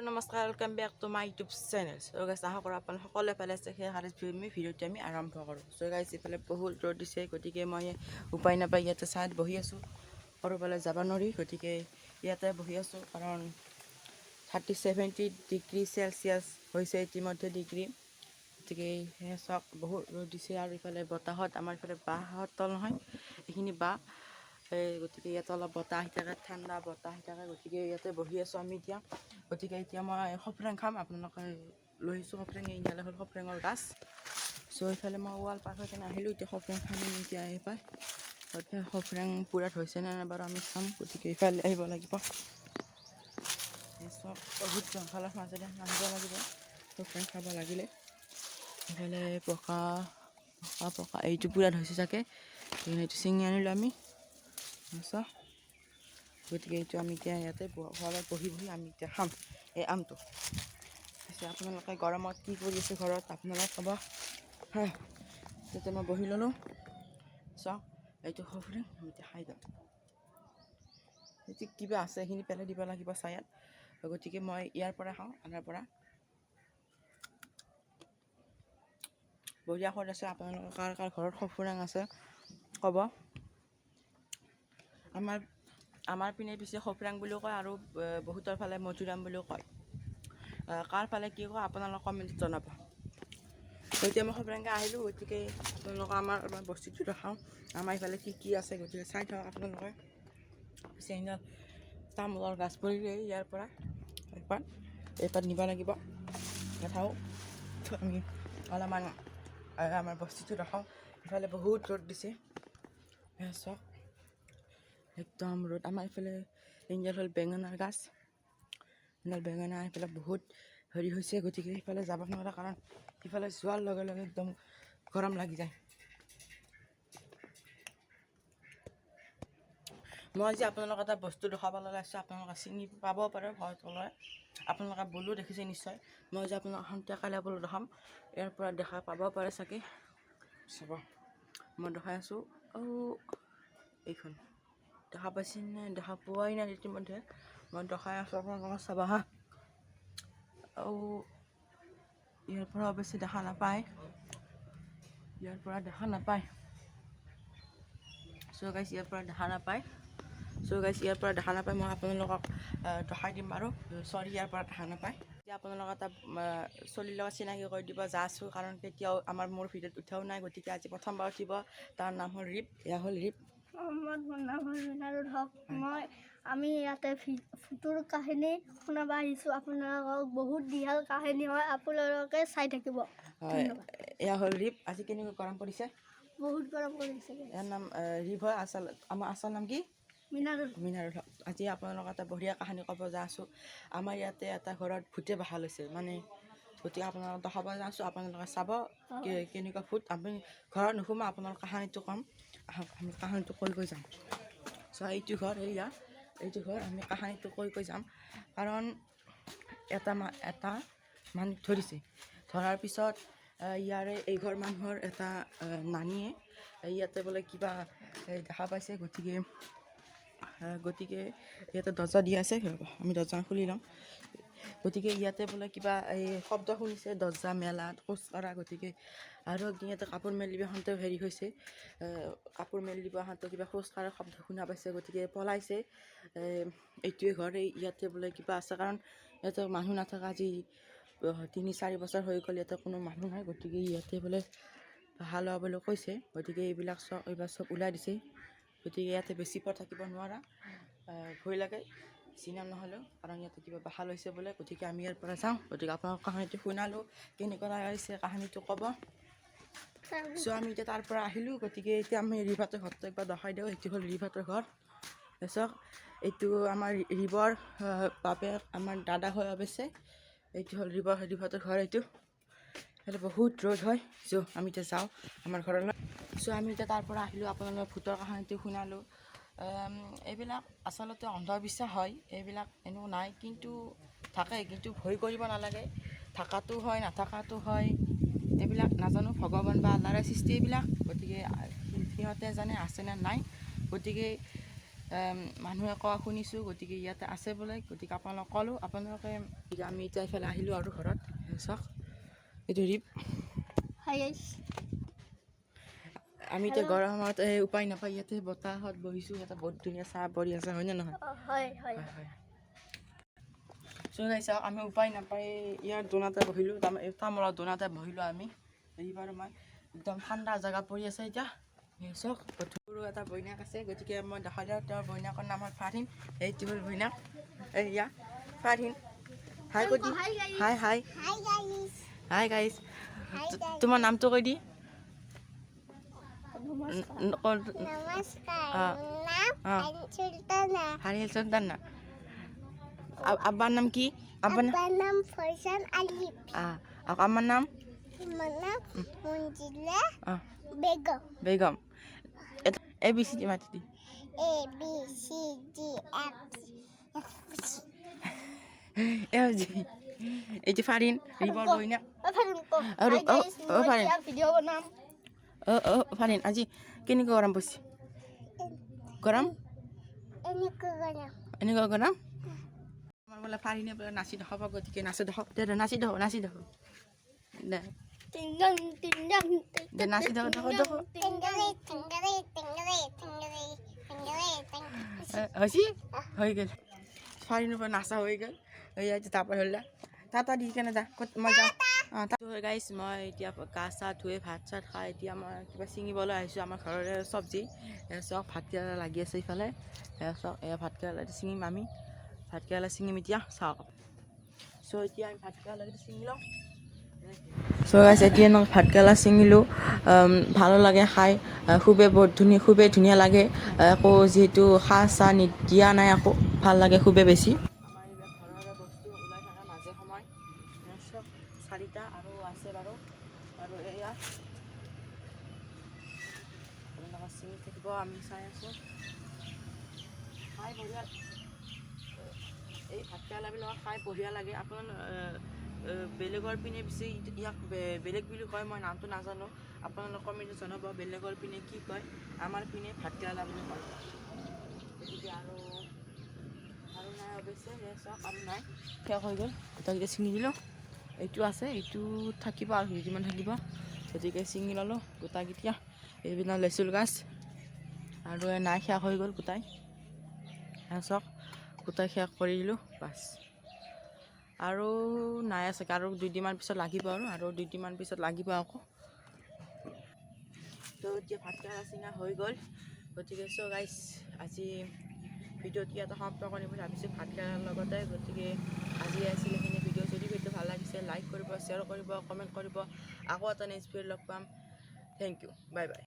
নমস্কাৰ, welcome back to my YouTube channel. So' guys, আশা কৰোঁ আপোনালোক সকলোৱে ভালে আছে। সেই ভিডিঅ'টো আমি আৰম্ভ কৰোঁ। চ' গাইছ, এইফালে বহুত ৰ'দ দিছে, গতিকে মই উপায় নাপাই ইয়াতে ছাইত বহি আছোঁ। ক'ৰবালৈ যাব নোৱাৰি, গতিকে ইয়াতে বহি আছোঁ। কাৰণ 70 ডিগ্ৰী চেলচিয়াছ হৈছে ইতিমধ্যে ডিগ্ৰী। গতিকে সেয়া চাওক, বহুত ৰ'দ দিছে। আৰু ইফালে বতাহত আমাৰ ইফালে বাঁহৰ তল নহয়, এইখিনি বাঁহ। গতিকে ইয়াতে অলপ বতাহ আহি থাকে, ঠাণ্ডা বতাহ আহি থাকে। গতিকে ইয়াতে বহি আছোঁ আমি এতিয়া। গতিকে এতিয়া মই সফৰেং খাম। আপোনালোকে লৈ আহিছোঁ সফৰেং, এইডালে হ'ল সফৰেঙৰ গাছ। চ' এইফালে মই ৱাল পাৰ হৈ কেনে আহিলোঁ। এতিয়া সফৰেং খাম এতিয়া এইফালে। সফৰেং পূৰাত হৈছে নে নাই বাৰু আমি চাম। গতিকে এইফালে আহিব লাগিব। চব বহুত জংঘলৰ মাজেৰে নামিব লাগিব সফৰেং খাব লাগিলে। এইফালে পকা এইটো পূৰাত হৈছে চাগে, এইটো ছিঙি আনিলোঁ আমি। গতিকে এইটো আমি এতিয়া ইয়াতে ঘৰত বহি আমি এতিয়া খাম এই আমটো। পিছে আপোনালোকে গৰমত কি কৰি আছে ঘৰত আপোনালোকে ক'ব। হয়, তেতিয়া মই বহি ল'লোঁ। চাওক, এইটো সফৰেং আমি এতিয়া খাই যাম। এইটো কিবা আছে, এইখিনি পেলাই দিব লাগিব ছায়াত। গতিকে মই ইয়াৰ পৰা খাওঁ, আনাৰ পৰা। বঢ়িয়া সোৱাদ আছে। আপোনালোকৰ কাৰ কাৰ ঘৰত সফৰেং আছে ক'ব। আমাৰ পিনে পিছে সফৰেং বুলিও কয়, আৰু বহুতৰ ফালে মধুৰিআম বুলিও কয়। কাৰ ফালে কি কয় আপোনালোকে কমেণ্টত জনাব। এতিয়া মই সফৰেংকে আহিলোঁ। গতিকে আপোনালোকে আমাৰ বস্তুটো দেখাওঁ, আমাৰ ইফালে কি আছে। গতিকে চাই থাকক আপোনালোকে। পিছে এনে তামোলৰ গাছ পৰিলে ইয়াৰ পৰা এইপাত নিব লাগিব। দেখাওঁ আমি অলপমান আমাৰ বস্তুটো দেখাওঁ। ইফালে বহুত ৰ'দ দিছে, চাওক একদম ৰ'দ। আমাৰ এইফালে এইডাল হ'ল বেঙেনাৰ গাছ। এইডাল বেঙেনা এইফালে বহুত হেৰি হৈছে। গতিকে সেইফালে যাব নোৱাৰা, কাৰণ সিফালে যোৱাৰ লগে লগে একদম গৰম লাগি যায়। মই আজি আপোনালোকক এটা বস্তু দেখাব লগা আছে, আপোনালোকে চিনি পাব পাৰে হয়তো। আপোনালোকে বলো দেখিছে নিশ্চয়। মই আজি আপোনালোকক সন্ধিয়াকালে বলো দেখাম, ইয়াৰ পৰা দেখা পাব পাৰে চাগে। চাব, মই দেখাই আছোঁ। এইখন দেখা পাইছে নে? দেখা পোৱাই নাই ইতিমধ্যে। মই দেখাই আছোঁ আপোনালোকক, চাবা হা। ইয়াৰ পৰা অৱশ্যে দেখা নাপায়, ইয়াৰ পৰা দেখা নাপায়। চ' গাইছ, ইয়াৰ পৰা দেখা নাপায়। মই আপোনালোকক দেখাই দিম বাৰু। চৰি, ইয়াৰ পৰা দেখা নাপায়। এতিয়া আপোনালোকে এটা চলিৰ লগত চিনাকি কৰি দিব যা আছোঁ, কাৰণ কেতিয়াও মোৰ ভিডিঅ'ত উঠাও নাই। গতিকে আজি প্ৰথমবাৰ উঠিব। তাৰ নাম হ'ল ৰিপ। এয়া হ'ল ৰিপ। মোৰ নাম হ'ল মিনাৰুল হক। আমি ইয়াতে ফুটোৰ কাহিনী শুনাব আহিছোঁ। আপোনালোকক বহুত দীঘল কাহিনী হয়, আপোনালোকে চাই থাকিব। এয়া হ'ল ৰিপ। আজি কেনেকৈ গৰম পৰিছে, বহুত গৰম পৰিছে। ইয়াৰ নাম ৰিপ হয়। আমাৰ আচল নাম কি? মিনাৰুল হক। আজি আপোনালোকক এটা বঢ়িয়া কাহিনী ক'ব যা আছোঁ। আমাৰ ইয়াতে এটা ঘৰত ভূতে বাসা লৈছে, গতিকে আপোনালোকক দেখাব যা আছোঁ। আপোনালোকে চাব কেনেকুৱা ভূত। আমি ঘৰত নোসোমাওঁ, আপোনালোক কাহিনীটো ক'ম। আমি কাহিনীটো কৈ যাম। চ' এইটো ঘৰ, এইটো ঘৰ আমি কাহিনীটো কৈ যাম। কাৰণ এটা মানুহ ধৰিছে। ধৰাৰ পিছত এই ঘৰ মানুহৰ এটা নানীয়ে ইয়াতে বোলে কিবা দেখা পাইছে। গতিকে ইয়াতে দৰ্জা দিয়া আছে, আমি দৰ্জা খুলি লওঁ। গতিকে ইয়াতে বোলে কিবা শব্দ শুনিছে, দৰ্জা মেলাত খোজ কঢ়া। গতিকে আৰু ইয়াতে কাপোৰ মেলিব খাওঁতে হেৰি হৈছে, কাপোৰ মেলিব খাওঁতে কিবা খোজ কঢ়াৰ শব্দ শুনা পাইছে। গতিকে পলাইছে। এইটোৱে ঘৰ, ইয়াতে বোলে কিবা আছে। কাৰণ ইয়াতে মানুহ নাথাকা আজি 3-4 বছৰ হৈ গ'ল, ইয়াতে কোনো মানুহ নাই। গতিকে ইয়াতে বোলে বাহা লোৱা বুলি কৈছে। গতিকে এইবিলাক চব ওলাই দিছে। গতিকে ইয়াতে বেছি পৰ থাকিব নোৱাৰা, ভয় লাগে চিনাম নহ'লেও, কাৰণ ইয়াতে কিবা বাহা লৈছে বোলে। গতিকে আমি ইয়াৰ পৰা যাওঁ। গতিকে আপোনাক কাহিনীটো শুনালোঁ, কেনেকুৱা লাগিছে কাহিনীটো ক'ব। চ' আমি এতিয়া তাৰ পৰা আহিলোঁ। গতিকে এতিয়া আমি ৰিভাতৰ ঘৰটো একবাৰ দেখাই দিওঁ। এইটো হ'ল ৰিভাতৰ ঘৰ। চাওক, এইটো আমাৰ ৰিবৰ বাপেক, আমাৰ দাদা হয় অৱশ্যে। এইটো হ'ল ৰিভাতৰ ঘৰ। এইটো বহুত ৰ'দ হয়। আমি এতিয়া যাওঁ আমাৰ ঘৰলৈ। চ' আমি এতিয়া তাৰ পৰা আহিলোঁ, আপোনালোকক ভূতৰ কাহিনীটো শুনালোঁ। এইবিলাক আচলতে অন্ধবিশ্বাস হয়, এইবিলাক এনেও নাই, কিন্তু থাকে। কিন্তু ভয় কৰিব নালাগে, থাকাটো হয় নাথাকাটো হয়, এইবিলাক নাজানো। ভগৱান বা আল্লাৰে সৃষ্টি এইবিলাক। গতিকে সিহঁতে জানে আছে নে নাই। গতিকে মানুহে কোৱা শুনিছোঁ, গতিকে ইয়াতে আছে বোলে। গতিকে আপোনালোকক ক'লোঁ, আপোনালোকে আমি এতিয়া এইফালে আহিলোঁ আৰু ঘৰত চাওক এইটো ৰিপ। আমি এতিয়া গৰমত উপায় নাপায় ইয়াতে বতাহত বহিছোঁ। ইয়াতে বহুত ধুনীয়া চাহ পৰি আছে, হয়নে নহয়? হয় হয়। চাওক আমি উপায় নাপায় ইয়াৰ দোনাতে বহিলোঁ, তামোলৰ দোনাতে বহিলোঁ আমি। এইবাৰ মই একদম ঠাণ্ডা জেগা পৰি আছে এতিয়া। চাওক সৰু এটা বইনাক আছে, গতিকে মই দেখাই দিওঁ। তেওঁৰ বইনাকৰ নাম হ'ল ফাৰিন। এইটো হ'ল বইনাক, এয়া ফাৰিন। হাই কৈ দি, হাই গাইজ। তোমাৰ নামটো কৈ দি। হাৰিল চন্দানা। আব্বার নাম কি? আব্বার নাম ফয়সাল আলী। আমার নাম মঞ্জিলা বেগম। ABCD মাতি দি। ABCD F G। এই যে ফারিন রিবল বইনা। ফারিন আজি কেনেকৈ গৰম পৰিছে? গৰম এনেকুৱা গৰম। আমার বলে ফারিনে বলে নাচি দেখাব, গতিকে নাচি দেখাব। নাচি দেখাব নাচি দেখাব হয়েছি হয়ে গেল। ফারিনের উপর নাচা হয়ে গেল। হয়ে যাচ্ছে তারপর হলে টাটা দি কেনে যা মই যাওঁ। গাইছ মই এতিয়া গা চা ধুই ভাত চাত খাই এতিয়া মই কিবা ছিঙিবলৈ আহিছোঁ। আমাৰ ঘৰৰে চব্জি চাওক, ভাতকেৰেলা লাগি আছে ইফালে। চাওক এয়া ভাতকেৰেলা ছিঙিম আমি। ভাতকেৰেলা ছিঙিম এতিয়া চাওক। এতিয়া আমি ভাতকেৰেলা ছিঙি লওঁ। গাইছ এতিয়া মই ভাতকেৰেলা ছিঙিলোঁ। ভালো লাগে খাই, খুবেই ধুনীয়া লাগে। আকৌ যিহেতু সাৰ চাহ দিয়া নাই, আকৌ ভাল লাগে খুবেই বেছি। আমাৰ এইবিলাক ঘৰৰে বস্তু ওলাই থাকে মাজে সময়। চব 4টা আৰু আছে বাৰু। আৰু এয়া আপোনালোকে ছিঙি থাকিব, আমি চাই আছোঁ। খাই বঢ়িয়া, এই ভাতকেৰেলাবিলাক খাই বঢ়িয়া লাগে। আপোনাৰ বেলেগৰ পিনে বেছি ইয়াক বেলেগ বুলি কয়, মই নামটো নাজানো। আপোনালোকে কমেণ্টত জনাব বেলেগৰ পিনে কি কয়। আমাৰ পিনে ভাতকেৰেলা বুলি কয়। গতিকে আৰু নাই অৱশ্যে, চাওক আৰু নাই, শেষ হৈ গ'ল। গোটেইকেইটা ছিঙি দিলোঁ। এইটো আছে, এইটো থাকিব আৰু দুদিনমান থাকিব। গতিকে ছিঙি ল'লোঁ গোটাকেইটা। এইবিলাক লেচুৰ গাছ আৰু নাই, শেষ হৈ গ'ল গোটাই। চাওক গোটাই শেষ কৰি দিলোঁ বাছ। আৰু নাই আছে, আৰু 2দিনমান পিছত লাগিব। আৰু 2দিনমান পিছত লাগিব আকৌ। তো এতিয়া ভাতকেৰেলা চিঙা হৈ গ'ল। গতিকে গাইছ আজি ভিডিঅ'টো ইয়াতে সমাপ্ত কৰিম বুলি ভাবিছোঁ ভাতকেৰেলাৰ লগতে। গতিকে আজি আছিলে এইখিনি ভিডিঅ'। যদি ভিডিঅ'টো ভাল লাগিছে লাইক কৰিব, শ্বেয়াৰ কৰিব, কমেণ্ট কৰিব। আকৌ এটা নেক্সট ভিডিঅ'ত লগ পাম। Thank you, bye by.